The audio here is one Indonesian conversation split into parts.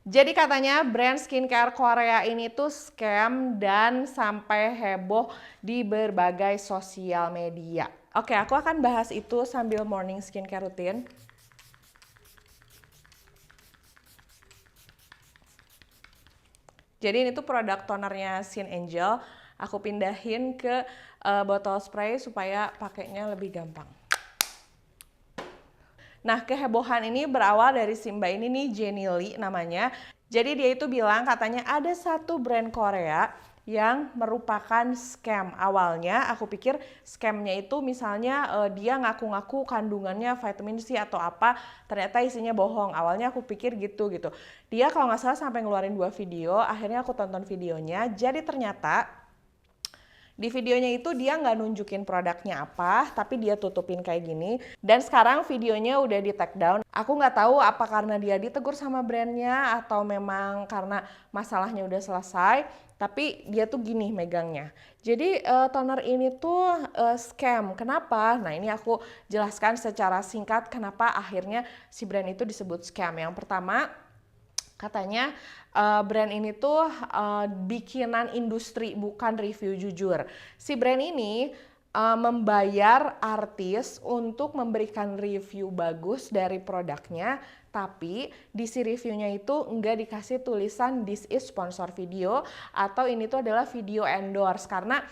Jadi katanya brand skincare Korea ini tuh scam dan sampai heboh di berbagai sosial media. Oke, aku akan bahas itu sambil morning skincare rutin. Jadi ini tuh produk tonernya Skin Angel. Aku pindahin ke botol spray supaya pakainya lebih gampang. Nah, kehebohan ini berawal dari si Mbak ini nih, Jenny Lee namanya. Jadi dia itu bilang katanya ada satu brand Korea yang merupakan scam. Awalnya aku pikir scamnya itu misalnya dia ngaku-ngaku kandungannya vitamin C atau apa, ternyata isinya bohong. Awalnya aku pikir gitu. Dia kalau nggak salah sampai ngeluarin 2 video, akhirnya aku tonton videonya. Jadi ternyata di videonya itu dia nggak nunjukin produknya apa, tapi dia tutupin kayak gini. Dan sekarang videonya udah di take down. Aku nggak tahu apa karena dia ditegur sama brandnya atau memang karena masalahnya udah selesai. Tapi dia tuh gini megangnya. Jadi toner ini tuh scam. Kenapa? Nah ini aku jelaskan secara singkat kenapa akhirnya si brand itu disebut scam. Yang pertama, katanya brand ini tuh bikinan industri, bukan review jujur. Si brand ini membayar artis untuk memberikan review bagus dari produknya, tapi di si reviewnya itu nggak dikasih tulisan this is sponsor video atau ini tuh adalah video endorse. Karena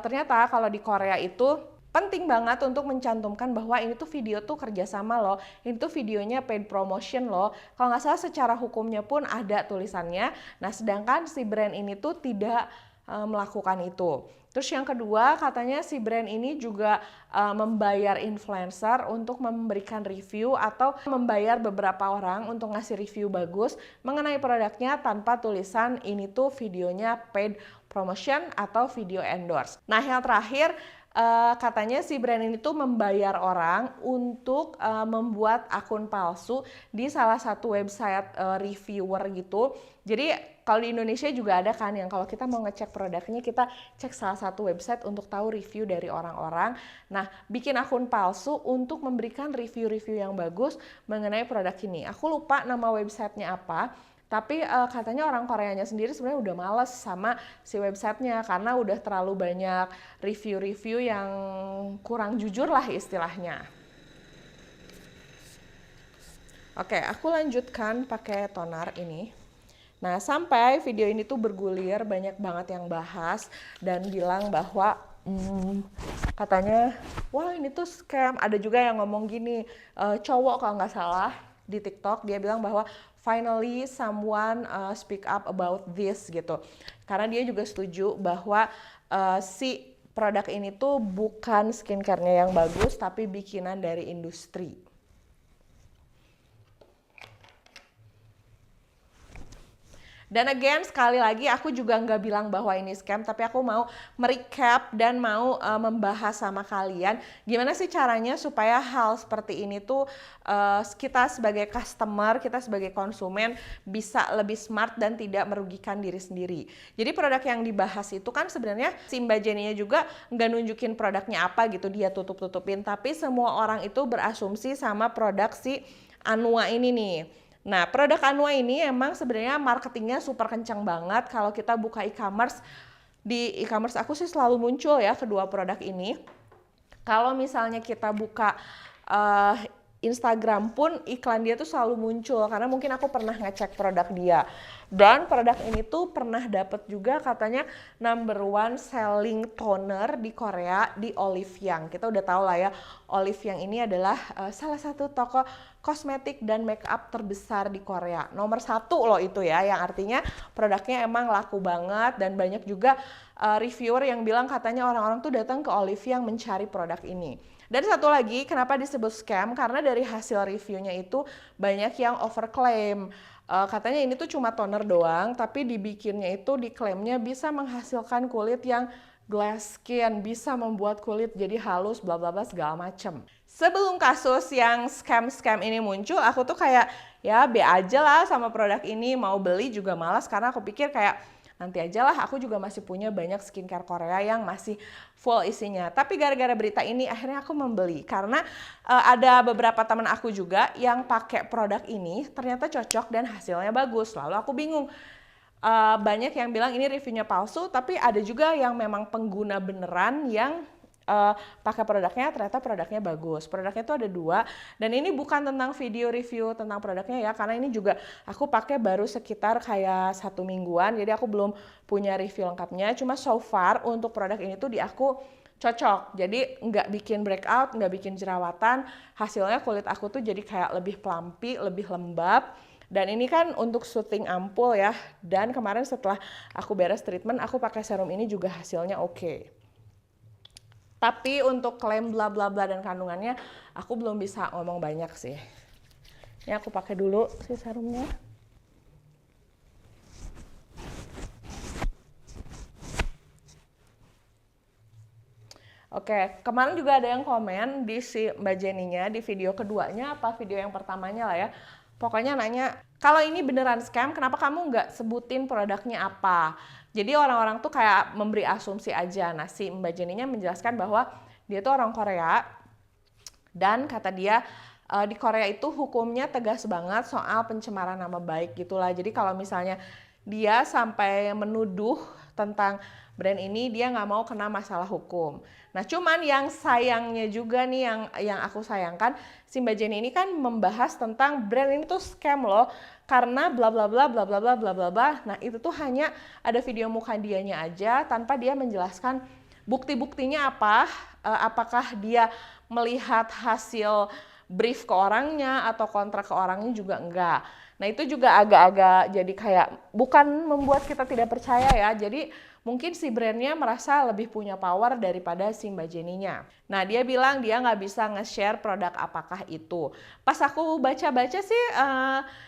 ternyata kalau di Korea itu penting banget untuk mencantumkan bahwa ini tuh video tuh kerjasama loh, ini tuh videonya paid promotion loh. Kalau nggak salah secara hukumnya pun ada tulisannya. Nah sedangkan si brand ini tuh tidak melakukan itu. Terus yang kedua katanya si brand ini juga membayar influencer untuk memberikan review atau membayar beberapa orang untuk ngasih review bagus mengenai produknya tanpa tulisan ini tuh videonya paid promotion atau video endorse. Nah yang terakhir, katanya si brand ini tuh membayar orang untuk membuat akun palsu di salah satu website reviewer gitu. Jadi kalau di Indonesia juga ada kan yang kalau kita mau ngecek produknya kita cek salah satu website untuk tahu review dari orang-orang. Nah, bikin akun palsu untuk memberikan review-review yang bagus mengenai produk ini. Aku lupa nama websitenya apa. Tapi katanya orang Koreanya sendiri sebenarnya udah males sama si websitenya karena udah terlalu banyak review-review yang kurang jujur lah istilahnya. Oke, aku lanjutkan pakai toner ini. Nah, sampai video ini tuh bergulir, banyak banget yang bahas dan bilang bahwa katanya, wah ini tuh scam. Ada juga yang ngomong gini, cowok kalau nggak salah di TikTok, dia bilang bahwa finally someone speak up about this gitu. Karena dia juga setuju bahwa si produk ini tuh bukan skincare-nya yang bagus, tapi bikinan dari industri. Dan again, sekali lagi aku juga nggak bilang bahwa ini scam, tapi aku mau merecap dan mau membahas sama kalian gimana sih caranya supaya hal seperti ini tuh kita sebagai customer, kita sebagai konsumen bisa lebih smart dan tidak merugikan diri sendiri. Jadi produk yang dibahas itu kan sebenarnya si Mbak Jenny-nya juga nggak nunjukin produknya apa gitu, dia tutup-tutupin, tapi semua orang itu berasumsi sama produk si Anua ini nih. Nah, produk Anua ini emang sebenarnya marketingnya super kencang banget. Kalau kita buka e-commerce, di e-commerce aku sih selalu muncul ya kedua produk ini. Kalau misalnya kita buka Instagram pun iklan dia tuh selalu muncul karena mungkin aku pernah ngecek produk dia. Dan produk ini tuh pernah dapet juga katanya #1 selling toner di Korea di Olive Young. Kita udah tahu lah ya, Olive Young ini adalah salah satu toko kosmetik dan make up terbesar di Korea. Nomor 1 loh itu ya, yang artinya produknya emang laku banget dan banyak juga reviewer yang bilang katanya orang-orang tuh datang ke Olive Young mencari produk ini. Dan satu lagi, kenapa disebut scam? Karena dari hasil reviewnya itu banyak yang overclaim. Katanya ini tuh cuma toner doang, tapi dibikinnya itu diklaimnya bisa menghasilkan kulit yang glass skin, bisa membuat kulit jadi halus, bla bla bla segala macem. Sebelum kasus yang scam-scam ini muncul, aku tuh kayak ya be aja lah sama produk ini, mau beli juga malas karena aku pikir kayak nanti aja lah, aku juga masih punya banyak skincare Korea yang masih full isinya. Tapi gara-gara berita ini akhirnya aku membeli karena ada beberapa teman aku juga yang pakai produk ini ternyata cocok dan hasilnya bagus. Lalu aku bingung. Banyak yang bilang ini reviewnya palsu, tapi ada juga yang memang pengguna beneran yang pakai produknya, ternyata produknya bagus. Produknya itu ada 2, dan ini bukan tentang video review tentang produknya ya, karena ini juga aku pakai baru sekitar kayak 1 mingguan, jadi aku belum punya review lengkapnya. Cuma so far untuk produk ini tuh di aku cocok, jadi nggak bikin breakout, nggak bikin jerawatan, hasilnya kulit aku tuh jadi kayak lebih plumpy, lebih lembab. Dan ini kan untuk syuting ampul ya, dan kemarin setelah aku beres treatment, aku pakai serum ini juga hasilnya oke. Tapi untuk klaim bla bla bla dan kandungannya, aku belum bisa ngomong banyak sih. Ini aku pakai dulu si serumnya. Oke, kemarin juga ada yang komen di si Mbak Jenny-nya, di video keduanya apa video yang pertamanya lah ya. Pokoknya nanya, kalau ini beneran scam, kenapa kamu nggak sebutin produknya apa? Jadi orang-orang tuh kayak memberi asumsi aja. Nah, si Mbak Jenny-nya menjelaskan bahwa dia tuh orang Korea, dan kata dia di Korea itu hukumnya tegas banget soal pencemaran nama baik gitulah. Jadi kalau misalnya dia sampai menuduh tentang brand ini, dia nggak mau kena masalah hukum. Nah, cuman yang sayangnya juga nih, yang aku sayangkan, si Mbak Jenny ini kan membahas tentang brand ini tuh scam loh, karena bla bla bla bla bla bla bla bla bla. Nah, itu tuh hanya ada video muka dianya aja tanpa dia menjelaskan bukti-buktinya apa, apakah dia melihat hasil brief ke orangnya atau kontrak ke orangnya juga enggak. Nah, itu juga agak-agak jadi kayak bukan membuat kita tidak percaya ya. Jadi mungkin si brandnya merasa lebih punya power daripada si Mbak Jenny-nya. Nah, dia bilang dia nggak bisa nge-share produk apakah itu. Pas aku baca-baca sih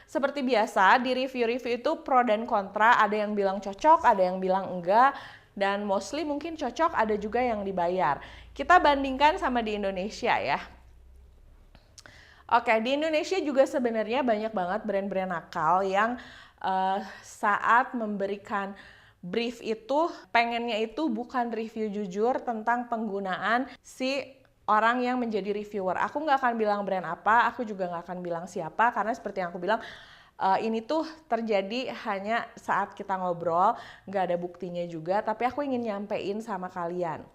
seperti biasa di review-review itu pro dan kontra. Ada yang bilang cocok, ada yang bilang enggak. Dan mostly mungkin cocok, ada juga yang dibayar. Kita bandingkan sama di Indonesia ya. Oke, di Indonesia juga sebenarnya banyak banget brand-brand nakal yang saat memberikan brief itu pengennya itu bukan review jujur tentang penggunaan si orang yang menjadi reviewer. Aku nggak akan bilang brand apa, aku juga nggak akan bilang siapa, karena seperti yang aku bilang, ini tuh terjadi hanya saat kita ngobrol, nggak ada buktinya juga, tapi aku ingin nyampein sama kalian.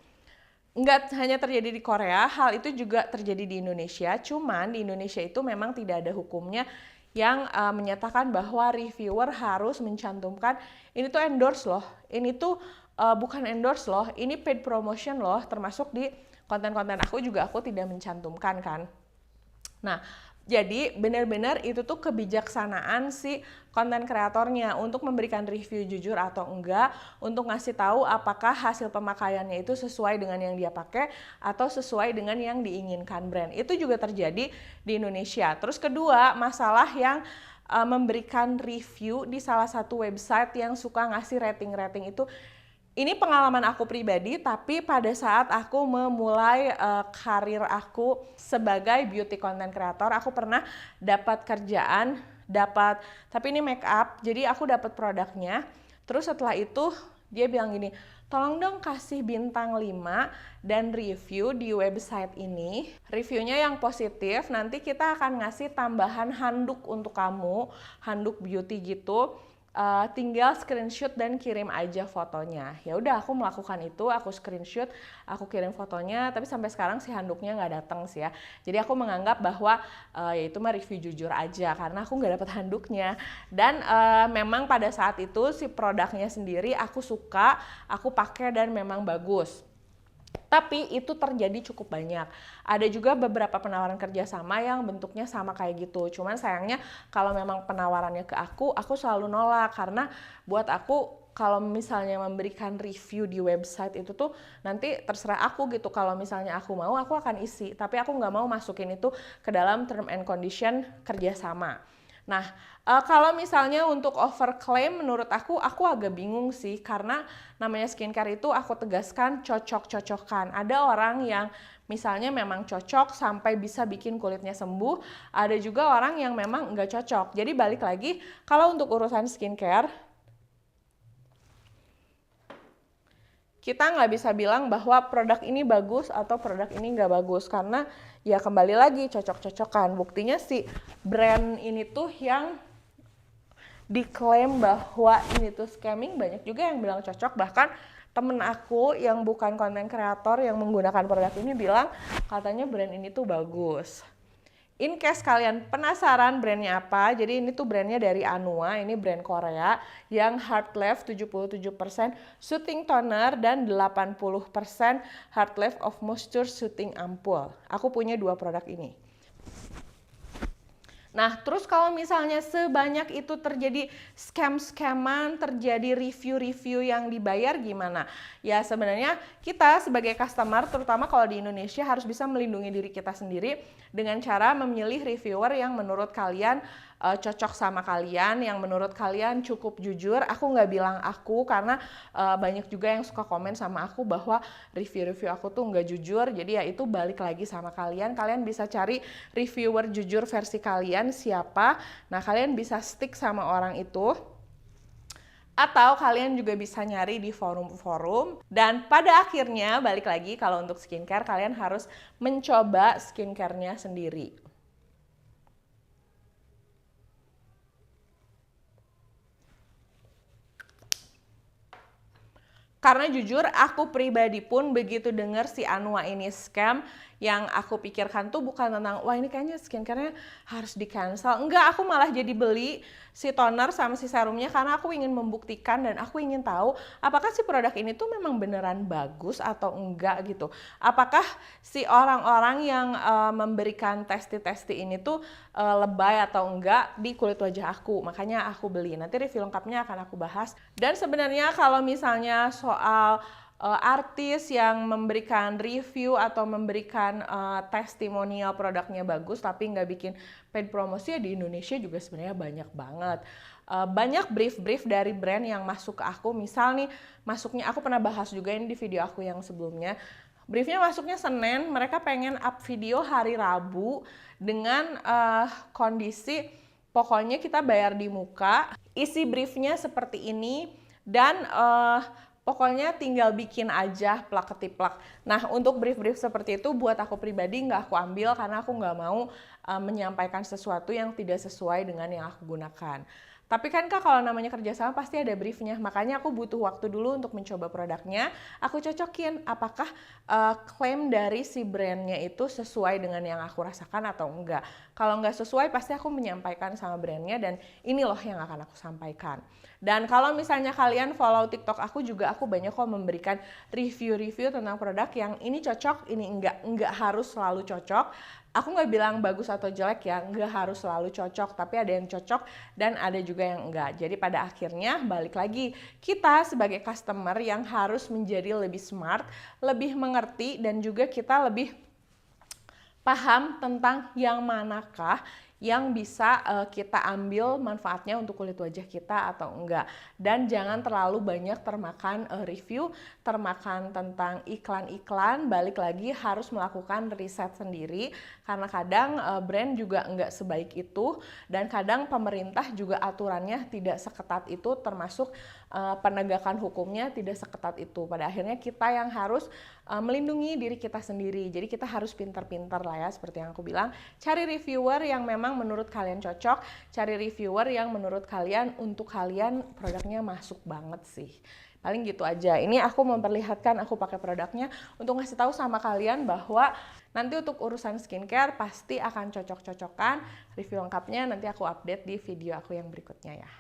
Nggak hanya terjadi di Korea, hal itu juga terjadi di Indonesia, cuman di Indonesia itu memang tidak ada hukumnya yang menyatakan bahwa reviewer harus mencantumkan ini tuh endorse loh, ini tuh bukan endorse loh, ini paid promotion loh, termasuk di konten-konten aku juga aku tidak mencantumkan kan. Nah, jadi benar-benar itu tuh kebijaksanaan si konten kreatornya untuk memberikan review jujur atau enggak, untuk ngasih tahu apakah hasil pemakaiannya itu sesuai dengan yang dia pakai atau sesuai dengan yang diinginkan brand. Itu juga terjadi di Indonesia. Terus kedua, masalah yang memberikan review di salah satu website yang suka ngasih rating-rating itu. Ini pengalaman aku pribadi, tapi pada saat aku memulai karir aku sebagai beauty content creator, aku pernah dapat kerjaan, tapi ini make up, jadi aku dapat produknya. Terus setelah itu dia bilang gini, tolong dong kasih bintang 5 dan review di website ini. Reviewnya yang positif, nanti kita akan ngasih tambahan handuk untuk kamu, handuk beauty gitu. Tinggal screenshot dan kirim aja fotonya. Ya udah, aku melakukan itu, aku screenshot, aku kirim fotonya, tapi sampai sekarang si handuknya nggak datang sih ya. Jadi aku menganggap bahwa ya itu mah review jujur aja karena aku nggak dapat handuknya. Dan memang pada saat itu si produknya sendiri aku suka, aku pakai dan memang bagus. Tapi itu terjadi cukup banyak. Ada juga beberapa penawaran kerjasama yang bentuknya sama kayak gitu. Cuman sayangnya kalau memang penawarannya ke aku selalu nolak. Karena buat aku kalau misalnya memberikan review di website itu tuh nanti terserah aku gitu. Kalau misalnya aku mau, aku akan isi. Tapi aku nggak mau masukin itu ke dalam term and condition kerjasama. Nah, kalau misalnya untuk overclaim menurut aku agak bingung sih, karena namanya skincare itu aku tegaskan cocok-cocokan. Ada orang yang misalnya memang cocok sampai bisa bikin kulitnya sembuh, ada juga orang yang memang nggak cocok. Jadi balik lagi, kalau untuk urusan skincare, kita nggak bisa bilang bahwa produk ini bagus atau produk ini nggak bagus, karena ya kembali lagi cocok-cocokan. Buktinya si brand ini tuh yang diklaim bahwa ini tuh scamming, banyak juga yang bilang cocok. Bahkan temen aku yang bukan konten kreator yang menggunakan produk ini bilang katanya brand ini tuh bagus. In case kalian penasaran brandnya apa, jadi ini tuh brandnya dari Anua, ini brand Korea yang Hard Life 77% Soothing Toner dan 80% Hard Life of Moisture Soothing Ampule. Aku punya 2 produk ini. Nah, terus kalau misalnya sebanyak itu terjadi scam-scaman, terjadi review-review yang dibayar gimana? Ya sebenarnya kita sebagai customer, terutama kalau di Indonesia, harus bisa melindungi diri kita sendiri dengan cara memilih reviewer yang menurut kalian cocok sama kalian, yang menurut kalian cukup jujur. Aku nggak bilang aku, karena banyak juga yang suka komen sama aku bahwa review-review aku tuh nggak jujur. Jadi ya itu balik lagi sama kalian. Kalian bisa cari reviewer jujur versi kalian siapa. Nah, kalian bisa stick sama orang itu. Atau kalian juga bisa nyari di forum-forum. Dan pada akhirnya balik lagi, kalau untuk skincare kalian harus mencoba skincare-nya sendiri. Karena jujur aku pribadi pun begitu dengar si Anua ini scam, yang aku pikirkan tuh bukan tentang wah ini kayaknya skincare-nya harus di cancel. Enggak, aku malah jadi beli si toner sama si serumnya karena aku ingin membuktikan dan aku ingin tahu apakah si produk ini tuh memang beneran bagus atau enggak gitu. Apakah si orang-orang yang memberikan testi-testi ini tuh lebay atau enggak di kulit wajah aku. Makanya aku beli. Nanti review lengkapnya akan aku bahas. Dan sebenarnya kalau misalnya soal artis yang memberikan review atau memberikan testimonial produknya bagus tapi nggak bikin paid promosi, ya di Indonesia juga sebenarnya banyak banget. Banyak brief-brief dari brand yang masuk ke aku. Misal nih masuknya, aku pernah bahas juga ini di video aku yang sebelumnya. Briefnya masuknya Senin, mereka pengen up video hari Rabu dengan kondisi pokoknya kita bayar di muka, isi briefnya seperti ini, dan pokoknya tinggal bikin aja plak ketiplak. Nah, untuk brief-brief seperti itu buat aku pribadi nggak aku ambil karena aku nggak mau menyampaikan sesuatu yang tidak sesuai dengan yang aku gunakan. Tapi kan Kak, kalau namanya kerjasama pasti ada briefnya. Makanya aku butuh waktu dulu untuk mencoba produknya. Aku cocokin apakah klaim dari si brandnya itu sesuai dengan yang aku rasakan atau enggak. Kalau enggak sesuai pasti aku menyampaikan sama brandnya dan ini loh yang akan aku sampaikan. Dan kalau misalnya kalian follow TikTok aku juga, aku banyak kok memberikan review-review tentang produk yang ini cocok, ini enggak harus selalu cocok. Aku nggak bilang bagus atau jelek ya, nggak harus selalu cocok, tapi ada yang cocok dan ada juga yang enggak. Jadi pada akhirnya balik lagi, kita sebagai customer yang harus menjadi lebih smart, lebih mengerti, dan juga kita lebih paham tentang yang manakah yang bisa kita ambil manfaatnya untuk kulit wajah kita atau enggak. Dan jangan terlalu banyak termakan review, termakan tentang iklan-iklan. Balik lagi harus melakukan riset sendiri, karena kadang brand juga enggak sebaik itu, dan kadang pemerintah juga aturannya tidak seketat itu, termasuk penegakan hukumnya tidak seketat itu. Pada akhirnya kita yang harus melindungi diri kita sendiri. Jadi kita harus pintar-pintar lah ya, seperti yang aku bilang. Cari reviewer yang memang menurut kalian cocok, cari reviewer yang menurut kalian, untuk kalian produknya masuk banget sih. Paling gitu aja. Ini aku memperlihatkan aku pakai produknya untuk ngasih tahu sama kalian bahwa nanti untuk urusan skincare pasti akan cocok-cocokan. Review lengkapnya nanti aku update di video aku yang berikutnya ya.